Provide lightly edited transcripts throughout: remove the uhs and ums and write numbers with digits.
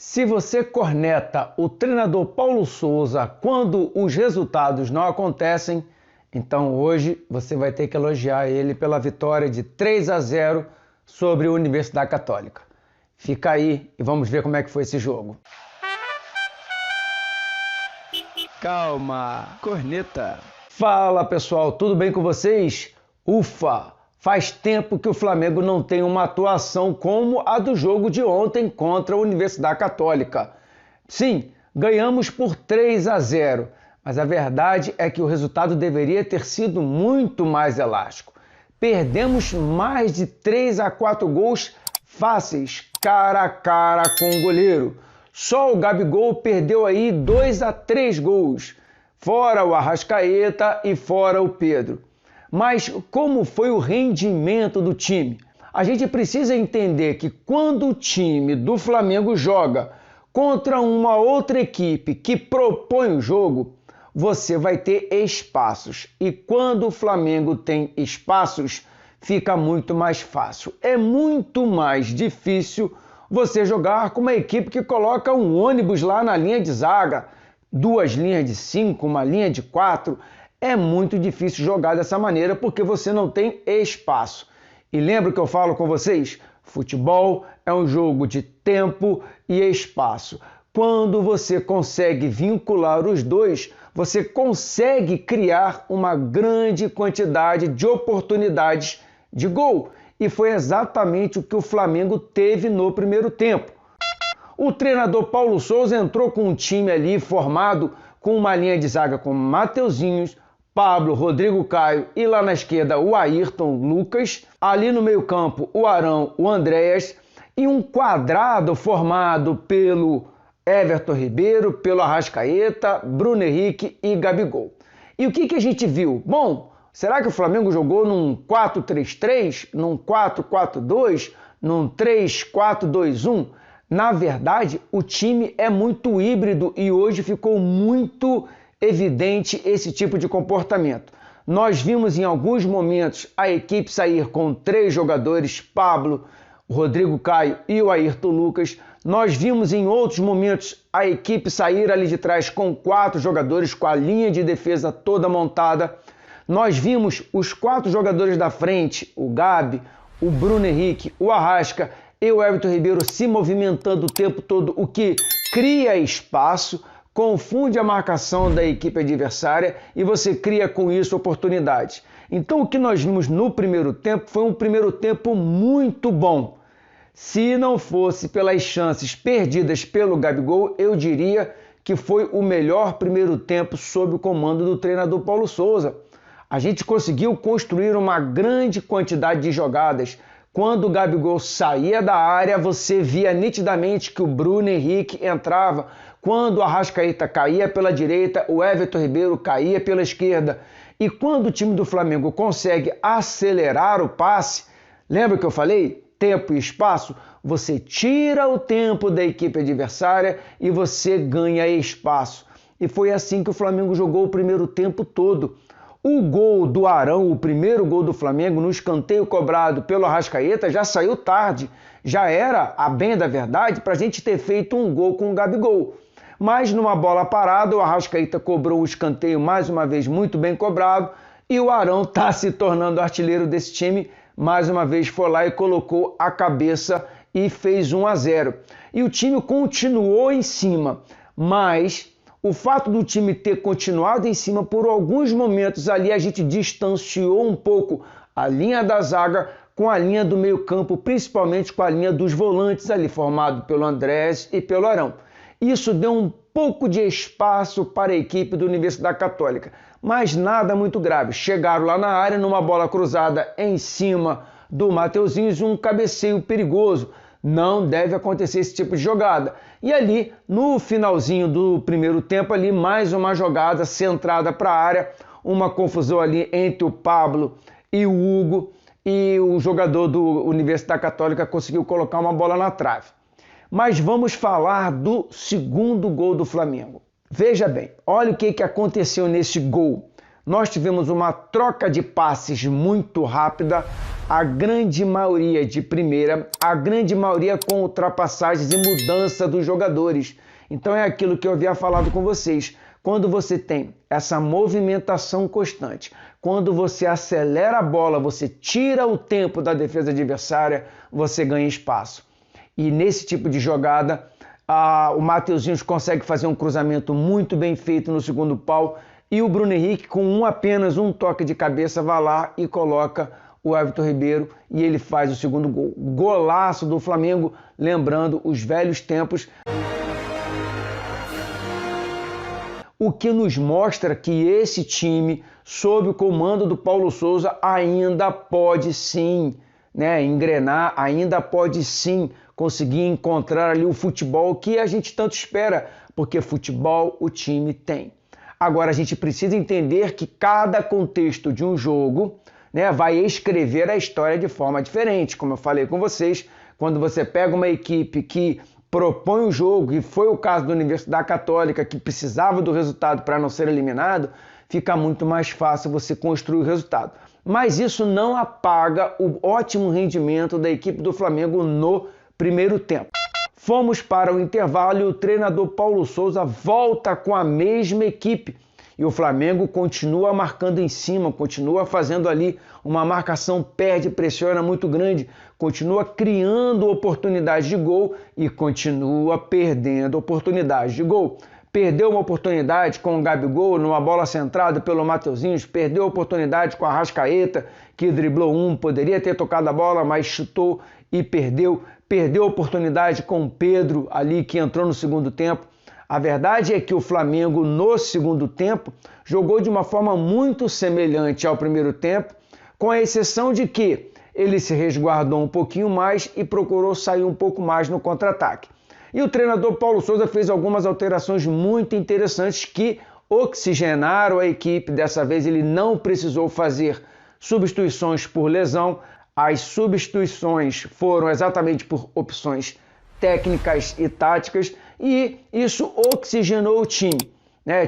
Se você corneta o treinador Paulo Souza quando os resultados não acontecem, então hoje você vai ter que elogiar ele pela vitória de 3-0 sobre a Universidade Católica. Fica aí e vamos ver como é que foi esse jogo. Calma, corneta. Fala pessoal, tudo bem com vocês? Ufa! Faz tempo que o Flamengo não tem uma atuação como a do jogo de ontem contra a Universidade Católica. Sim, ganhamos por 3-0, mas a verdade é que o resultado deveria ter sido muito mais elástico. Perdemos mais de 3-4 gols fáceis, cara a cara com o goleiro. Só o Gabigol perdeu aí 2-3 gols, fora o Arrascaeta e fora o Pedro. Mas como foi o rendimento do time? A gente precisa entender que quando o time do Flamengo joga contra uma outra equipe que propõe o jogo, você vai ter espaços. E quando o Flamengo tem espaços, fica muito mais fácil. É muito mais difícil você jogar com uma equipe que coloca um ônibus lá na linha de zaga, 2 linhas de 5, uma linha de 4. É muito difícil jogar dessa maneira porque você não tem espaço. E lembra que eu falo com vocês? Futebol é um jogo de tempo e espaço. Quando você consegue vincular os dois, você consegue criar uma grande quantidade de oportunidades de gol. E foi exatamente o que o Flamengo teve no primeiro tempo. O treinador Paulo Souza entrou com um time ali formado com uma linha de zaga com Mateuzinhos, Pablo, Rodrigo Caio e lá na esquerda o Ayrton Lucas, ali no meio campo o Arão, o Andréas e um quadrado formado pelo Everton Ribeiro, pelo Arrascaeta, Bruno Henrique e Gabigol. E o que a gente viu? Bom, será que o Flamengo jogou num 4-3-3, num 4-4-2, num 3-4-2-1? Na verdade, o time é muito híbrido e hoje ficou muito evidente esse tipo de comportamento. Nós vimos em alguns momentos a equipe sair com 3 jogadores, Pablo, Rodrigo Caio e o Ayrton Lucas. Nós vimos em outros momentos a equipe sair ali de trás com 4 jogadores, com a linha de defesa toda montada. Nós vimos os 4 jogadores da frente, o Gabi, o Bruno Henrique, o Arrasca e o Everton Ribeiro se movimentando o tempo todo, o que cria espaço, confunde a marcação da equipe adversária e você cria com isso oportunidades. Então o que nós vimos no primeiro tempo foi um primeiro tempo muito bom. Se não fosse pelas chances perdidas pelo Gabigol, eu diria que foi o melhor primeiro tempo sob o comando do treinador Paulo Souza. A gente conseguiu construir uma grande quantidade de jogadas. Quando o Gabigol saía da área, você via nitidamente que o Bruno Henrique entrava. Quando o Arrascaeta caía pela direita, o Everton Ribeiro caía pela esquerda. E quando o time do Flamengo consegue acelerar o passe, lembra que eu falei? Tempo e espaço, você tira o tempo da equipe adversária e você ganha espaço. E foi assim que o Flamengo jogou o primeiro tempo todo. O gol do Arão, o primeiro gol do Flamengo, no escanteio cobrado pelo Arrascaeta, já saiu tarde. Já era, a bem da verdade, para a gente ter feito um gol com o Gabigol. Mas numa bola parada, o Arrascaeta cobrou o escanteio mais uma vez muito bem cobrado e o Arão está se tornando artilheiro desse time. Mais uma vez foi lá e colocou a cabeça e fez 1-0. E o time continuou em cima, mas o fato do time ter continuado em cima por alguns momentos ali, a gente distanciou um pouco a linha da zaga com a linha do meio campo, principalmente com a linha dos volantes ali, formado pelo Andrés e pelo Arão. Isso deu um pouco de espaço para a equipe da Universidade Católica, mas nada muito grave. Chegaram lá na área numa bola cruzada em cima do Mateuzinho, um cabeceio perigoso. Não deve acontecer esse tipo de jogada. E ali, no finalzinho do primeiro tempo, ali mais uma jogada centrada para a área, uma confusão ali entre o Pablo e o Hugo, e o jogador do Universidade Católica conseguiu colocar uma bola na trave. Mas vamos falar do segundo gol do Flamengo. Veja bem, olha o que aconteceu nesse gol. Nós tivemos uma troca de passes muito rápida. A grande maioria de primeira, a grande maioria com ultrapassagens e mudança dos jogadores. Então é aquilo que eu havia falado com vocês. Quando você tem essa movimentação constante, quando você acelera a bola, você tira o tempo da defesa adversária, você ganha espaço. E nesse tipo de jogada, o Mateuzinho consegue fazer um cruzamento muito bem feito no segundo pau e o Bruno Henrique, com apenas um toque de cabeça, vai lá e coloca o Everton Ribeiro e ele faz o segundo gol. Golaço do Flamengo, lembrando os velhos tempos. O que nos mostra que esse time, sob o comando do Paulo Sousa, ainda pode sim, engrenar, ainda pode sim conseguir encontrar ali o futebol que a gente tanto espera, porque futebol o time tem. Agora a gente precisa entender que cada contexto de um jogo, vai escrever a história de forma diferente. Como eu falei com vocês, quando você pega uma equipe que propõe o jogo, e foi o caso da Universidade Católica, que precisava do resultado para não ser eliminado, fica muito mais fácil você construir o resultado. Mas isso não apaga o ótimo rendimento da equipe do Flamengo no primeiro tempo. Fomos para o intervalo e o treinador Paulo Sousa volta com a mesma equipe. E o Flamengo continua marcando em cima, continua fazendo ali uma marcação, perde, pressiona muito grande, continua criando oportunidades de gol e continua perdendo oportunidades de gol. Perdeu uma oportunidade com o Gabigol numa bola centrada pelo Mateuzinho, perdeu a oportunidade com a Arrascaeta, que driblou poderia ter tocado a bola, mas chutou e perdeu. Perdeu a oportunidade com o Pedro ali, que entrou no segundo tempo. A verdade é que o Flamengo, no segundo tempo, jogou de uma forma muito semelhante ao primeiro tempo, com a exceção de que ele se resguardou um pouquinho mais e procurou sair um pouco mais no contra-ataque. E o treinador Paulo Sousa fez algumas alterações muito interessantes que oxigenaram a equipe. Dessa vez ele não precisou fazer substituições por lesão. As substituições foram exatamente por opções técnicas e táticas, e isso oxigenou o time.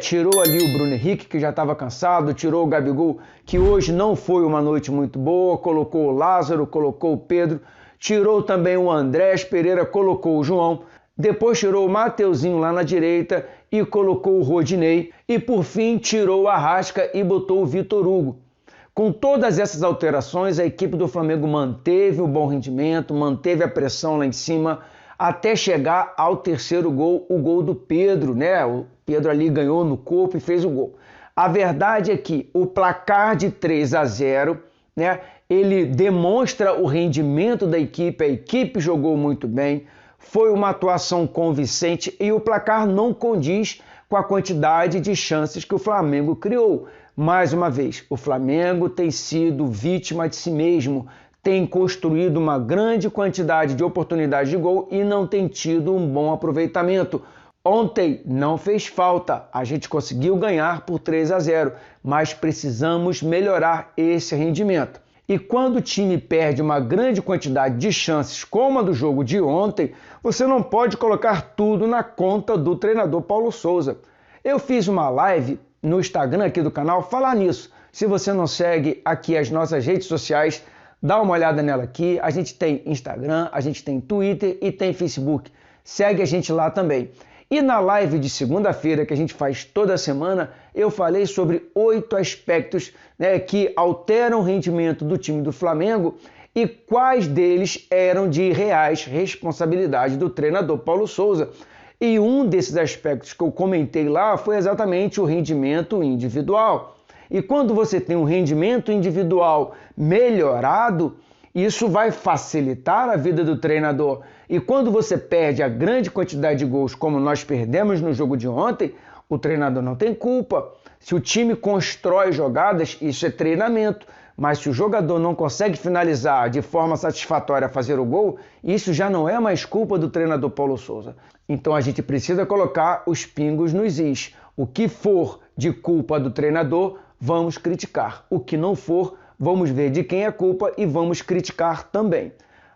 Tirou ali o Bruno Henrique, que já estava cansado, tirou o Gabigol, que hoje não foi uma noite muito boa, colocou o Lázaro, colocou o Pedro, tirou também o Andrés Pereira, colocou o João, depois tirou o Mateuzinho lá na direita e colocou o Rodinei, e por fim tirou o Arrasca e botou o Vitor Hugo. Com todas essas alterações, a equipe do Flamengo manteve o bom rendimento, manteve a pressão lá em cima, até chegar ao terceiro gol, o gol do Pedro, O Pedro ali ganhou no corpo e fez o gol. A verdade é que o placar de 3-0, ele demonstra o rendimento da equipe, a equipe jogou muito bem, foi uma atuação convincente e o placar não condiz com a quantidade de chances que o Flamengo criou. Mais uma vez, o Flamengo tem sido vítima de si mesmo, tem construído uma grande quantidade de oportunidades de gol e não tem tido um bom aproveitamento. Ontem não fez falta, a gente conseguiu ganhar por 3-0, mas precisamos melhorar esse rendimento. E quando o time perde uma grande quantidade de chances, como a do jogo de ontem, você não pode colocar tudo na conta do treinador Paulo Sousa. Eu fiz uma live no Instagram aqui do canal falar nisso. Se você não segue aqui as nossas redes sociais, dá uma olhada nela aqui. A gente tem Instagram, a gente tem Twitter e tem Facebook. Segue a gente lá também. E na live de segunda-feira, que a gente faz toda semana, eu falei sobre 8 aspectos que alteram o rendimento do time do Flamengo e quais deles eram de reais responsabilidade do treinador Paulo Sousa. E um desses aspectos que eu comentei lá foi exatamente o rendimento individual. E quando você tem um rendimento individual melhorado, isso vai facilitar a vida do treinador. E quando você perde a grande quantidade de gols, como nós perdemos no jogo de ontem, o treinador não tem culpa. Se o time constrói jogadas, isso é treinamento. Mas se o jogador não consegue finalizar de forma satisfatória fazer o gol, isso já não é mais culpa do treinador Paulo Sousa. Então a gente precisa colocar os pingos nos is. O que for de culpa do treinador, vamos criticar. O que não for, vamos ver de quem é culpa e vamos criticar também.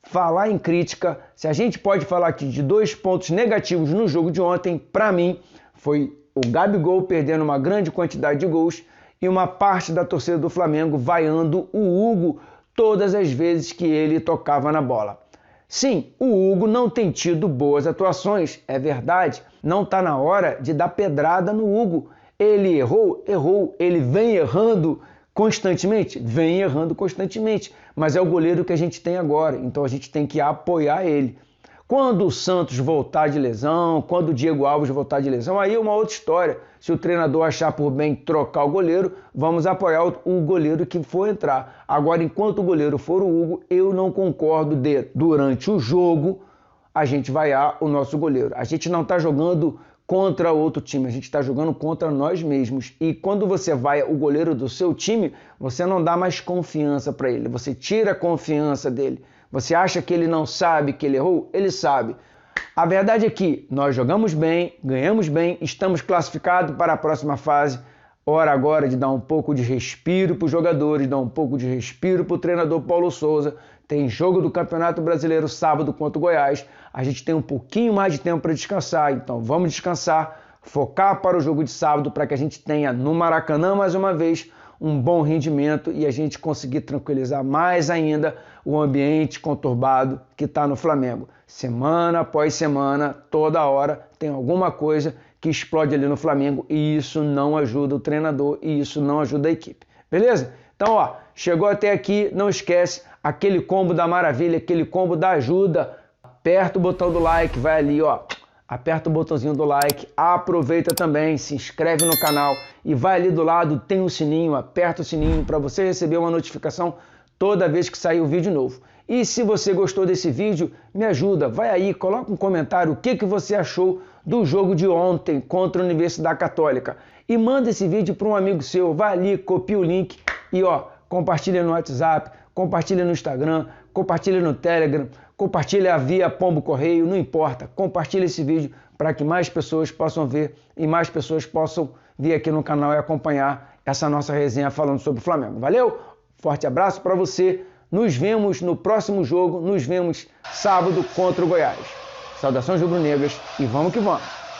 Falar em crítica, se a gente pode falar aqui de 2 pontos negativos no jogo de ontem, para mim, foi o Gabigol perdendo uma grande quantidade de gols e uma parte da torcida do Flamengo vaiando o Hugo todas as vezes que ele tocava na bola. Sim, o Hugo não tem tido boas atuações, é verdade. Não está na hora de dar pedrada no Hugo. Ele errou, ele vem errando constantemente? Vem errando constantemente, mas é o goleiro que a gente tem agora, então a gente tem que apoiar ele. Quando o Santos voltar de lesão, quando o Diego Alves voltar de lesão, aí é uma outra história. Se o treinador achar por bem trocar o goleiro, vamos apoiar o goleiro que for entrar. Agora, enquanto o goleiro for o Hugo, eu não concordo de, durante o jogo, a gente vaiar o nosso goleiro. A gente não está jogando contra outro time, a gente está jogando contra nós mesmos. E quando você vai o goleiro do seu time, você não dá mais confiança para ele, você tira a confiança dele. Você acha que ele não sabe que ele errou? Ele sabe. A verdade é que nós jogamos bem, ganhamos bem, estamos classificados para a próxima fase. Hora agora de dar um pouco de respiro para os jogadores, dar um pouco de respiro para o treinador Paulo Souza. Tem jogo do Campeonato Brasileiro sábado contra o Goiás. A gente tem um pouquinho mais de tempo para descansar, então vamos descansar, focar para o jogo de sábado para que a gente tenha no Maracanã mais uma vez um bom rendimento e a gente conseguir tranquilizar mais ainda o ambiente conturbado que está no Flamengo. Semana após semana, toda hora, tem alguma coisa que explode ali no Flamengo e isso não ajuda o treinador e isso não ajuda a equipe. Beleza? Então, ó, chegou até aqui, não esquece aquele combo da maravilha, aquele combo da ajuda. Aperta o botão do like, vai ali, ó. Aperta o botãozinho do like, aproveita também, se inscreve no canal e vai ali do lado, tem o sininho, aperta o sininho para você receber uma notificação toda vez que sair o vídeo novo. E se você gostou desse vídeo, me ajuda, vai aí, coloca um comentário o que você achou do jogo de ontem contra a Universidade Católica. E manda esse vídeo para um amigo seu, vai ali, copia o link e ó, compartilha no WhatsApp, compartilha no Instagram, compartilha no Telegram, compartilha via Pombo Correio, não importa. Compartilha esse vídeo para que mais pessoas possam ver e mais pessoas possam vir aqui no canal e acompanhar essa nossa resenha falando sobre o Flamengo. Valeu? Forte abraço para você. Nos vemos no próximo jogo. Nos vemos sábado contra o Goiás. Saudações rubro-negras e vamos que vamos.